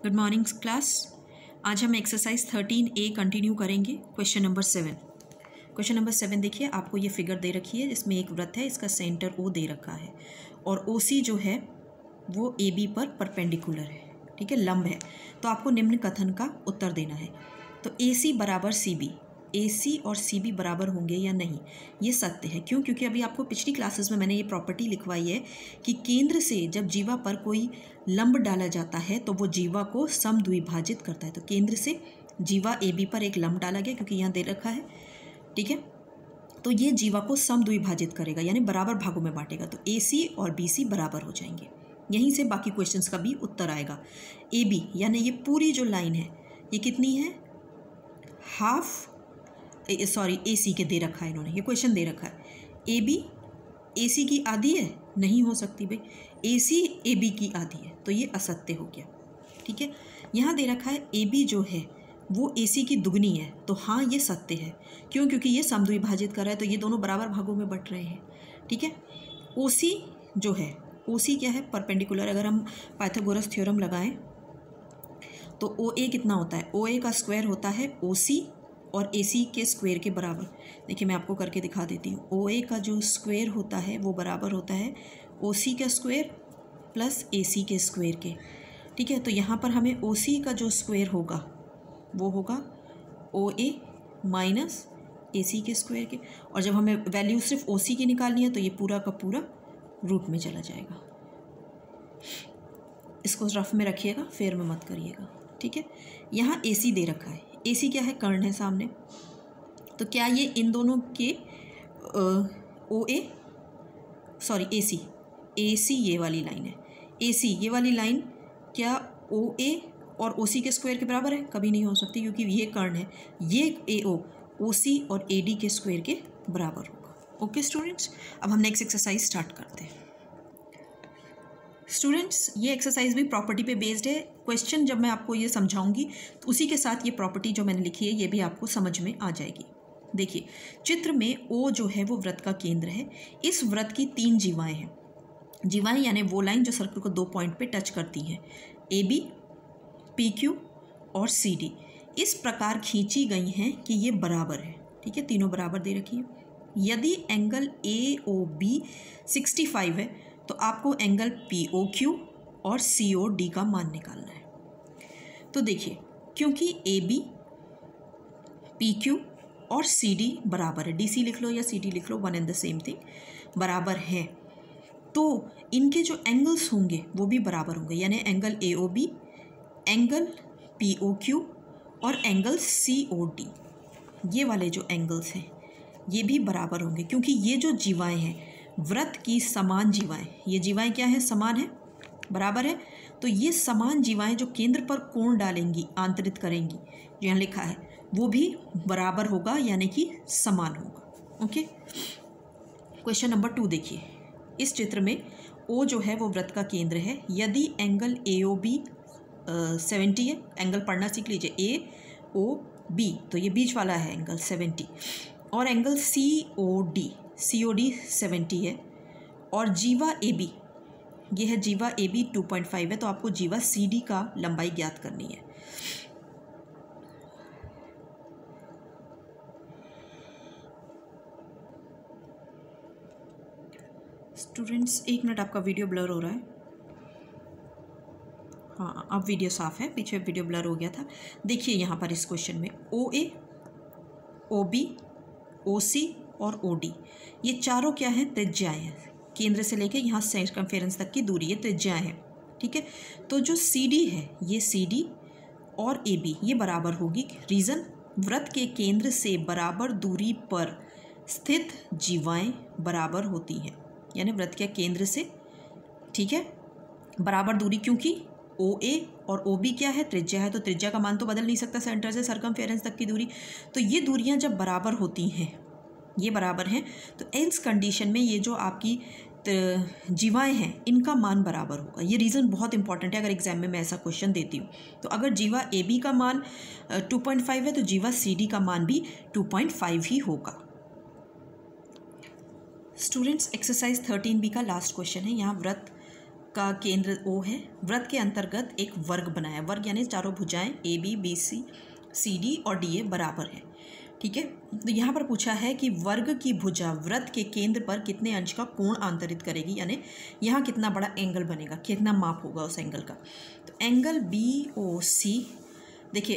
Good morning class. आज हम exercise 13A continue करेंगे। क्वेश्चन नंबर 7 देखिए, आपको ये फिगर दे रखी है जिसमें एक वृत्त है, इसका सेंटर O दे रखा है और OC जो है वो AB पर परपेंडिकुलर है, ठीक है, लंब है। तो आपको निम्न कथन का उत्तर देना है। तो AC बराबर CB, AC और CB बराबर होंगे या नहीं, ये सत्य है। क्यों? क्योंकि अभी आपको पिछली क्लासेस में मैंने ये प्रॉपर्टी लिखवाई है कि केंद्र से जब जीवा पर कोई लंब डाला जाता है तो वो जीवा को समद्विभाजित करता है। तो केंद्र से जीवा AB पर एक लंब डाला गया, क्योंकि यहाँ दे रखा है, ठीक है, तो ये जीवा को समद्विभाजित करेगा, यानी बराबर भागों में बांटेगा। तो AC और BC बराबर हो जाएंगे। यहीं से बाकी क्वेश्चंस का भी उत्तर आएगा। AB यानी ये पूरी जो लाइन है ये कितनी है, AC के दे रखा है इन्होंने, ये क्वेश्चन दे रखा है। AB AC की आधी है, नहीं हो सकती भाई, AC AB की आधी है, तो ये असत्य हो गया, ठीक है। यहाँ दे रखा है AB जो है वो AC की दुगनी है, तो हाँ ये सत्य है। क्यों? क्योंकि ये समद्विभाजित कर रहा है, तो ये दोनों बराबर भागों में बट रहे हैं, ठीक है। OC जो है, OC क्या है, परपेंडिकुलर। अगर हम पाइथागोरस थ्योरम लगाएं तो OA कितना होता है, OA का स्क्वायर होता है OC और AC के स्क्वायर के बराबर। देखिए मैं आपको करके दिखा देती हूँ। OA का जो स्क्वायर होता है वो बराबर होता है OC का स्क्वायर प्लस AC के स्क्वायर के, ठीक है। तो यहाँ पर हमें OC का जो स्क्वायर होगा वो होगा OA माइनस AC के स्क्वायर के, और जब हमें वैल्यू सिर्फ OC की निकालनी है तो ये पूरा का पूरा रूट में चला जाएगा। इसको रफ में रखिएगा, फेयर में मत करिएगा, ठीक है। यहाँ AC दे रखा है, AC क्या है, कर्ण है सामने। तो क्या ये इन दोनों के AC ये वाली लाइन है, AC ये वाली लाइन क्या OA और OC के स्क्वायर के बराबर है? कभी नहीं हो सकती, क्योंकि ये कर्ण है। ये AO OC और AD के स्क्वायर के बराबर होगा। ओके स्टूडेंट्स, अब हम नेक्स्ट एक्सरसाइज स्टार्ट करते हैं। स्टूडेंट्स ये एक्सरसाइज भी प्रॉपर्टी पे बेस्ड है। क्वेश्चन जब मैं आपको ये समझाऊंगी तो उसी के साथ ये प्रॉपर्टी जो मैंने लिखी है ये भी आपको समझ में आ जाएगी। देखिए चित्र में O जो है वो वृत्त का केंद्र है। इस वृत्त की 3 जीवाएं हैं। जीवाएं यानी वो लाइन जो सर्कल को 2 पॉइंट पे टच करती हैं, AB, PQ और CD इस प्रकार खींची गई हैं कि ये बराबर है, ठीक है, तीनों बराबर दे रखी है। यदि एंगल AOB 65 है तो आपको एंगल POQ और COD का मान निकालना है। तो देखिए क्योंकि AB, PQ और CD बराबर है, DC लिख लो या CD लिख लो, one and the same thing, बराबर है, तो इनके जो एंगल्स होंगे वो भी बराबर होंगे, यानी एंगल AOB, एंगल POQ और एंगल COD, ये वाले जो एंगल्स हैं ये भी बराबर होंगे, क्योंकि ये जो जीवाएं हैं वृत्त की समान जीवाएं, ये जीवाएं क्या है, समान है, बराबर है। तो ये समान जीवाएं जो केंद्र पर कोण डालेंगी, आंतरित करेंगी, जो यहाँ लिखा है वो भी बराबर होगा, यानी कि समान होगा। ओके, क्वेश्चन नंबर 2 देखिए। इस चित्र में O जो है वो वृत्त का केंद्र है। यदि एंगल AOB 70 है, एंगल पढ़ना सीख लीजिए, AOB तो ये बीच वाला है एंगल 70, और एंगल COD 70 है, और जीवा AB ये है, जीवा AB 2.5 है, तो आपको जीवा CD का लंबाई ज्ञात करनी है। स्टूडेंट्स 1 मिनट, आपका वीडियो ब्लर हो रहा है। हाँ अब वीडियो साफ है, पीछे वीडियो ब्लर हो गया था। देखिए यहाँ पर इस क्वेश्चन में OA, OB, OC और OD ये चारों क्या हैं, त्रिज्याएं हैं। केंद्र से लेके यहाँ सर्कमफेरेंस तक की दूरी, ये त्रिज्याएं हैं, ठीक है। तो जो CD है, ये CD और AB ये बराबर होगी। रीज़न, वृत्त के केंद्र से बराबर दूरी पर स्थित जीवाएं बराबर होती हैं, यानी वृत्त के केंद्र से, ठीक है, बराबर दूरी, क्योंकि OA और OB क्या है, त्रिज्या है, तो त्रिज्या का मान तो बदल नहीं सकता सेंटर से सर्कमफेरेंस तक की दूरी। तो ये दूरियां जब बराबर होती हैं, ये बराबर हैं, तो इस कंडीशन में ये जो आपकी जीवाएं हैं इनका मान बराबर होगा। ये रीज़न बहुत इंपॉर्टेंट है, अगर एग्जाम में मैं ऐसा क्वेश्चन देती हूँ। तो अगर जीवा AB का मान 2.5 है तो जीवा CD का मान भी 2.5 ही होगा। स्टूडेंट्स एक्सरसाइज 13B का लास्ट क्वेश्चन है। यहाँ वृत्त का केंद्र O है, वृत्त के अंतर्गत एक वर्ग बनाया, वर्ग यानी चारों भुजाएं AB BC CD और DA बराबर है। ठीक है, तो यहाँ पर पूछा है कि वर्ग की भुजा वृत्त के केंद्र पर कितने अंश का कोण आंतरित करेगी, यानी यहाँ कितना बड़ा एंगल बनेगा, कितना माप होगा उस एंगल का। तो एंगल BOC, देखिए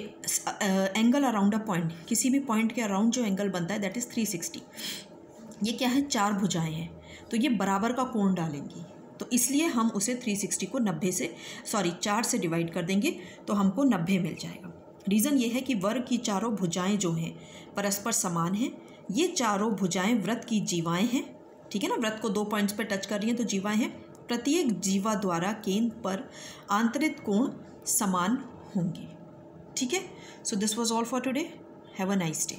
एंगल अराउंड अ पॉइंट, किसी भी पॉइंट के अराउंड जो एंगल बनता है दैट इज़ 360। ये क्या है, 4 भुजाएं हैं, तो ये बराबर का कोण डालेंगी, तो इसलिए हम उसे 360 को 4 से डिवाइड कर देंगे तो हमको 90 मिल जाएगा। रीज़न ये है कि वर्ग की चारों भुजाएं जो हैं परस्पर समान हैं। ये चारों भुजाएं वृत्त की जीवाएं हैं, ठीक है ना, वृत्त को 2 पॉइंट्स पर टच कर रही हैं तो जीवाएं हैं। प्रत्येक जीवा द्वारा केंद्र पर आंतरिक कोण समान होंगे। ठीक है, so this was all for today, have a nice day.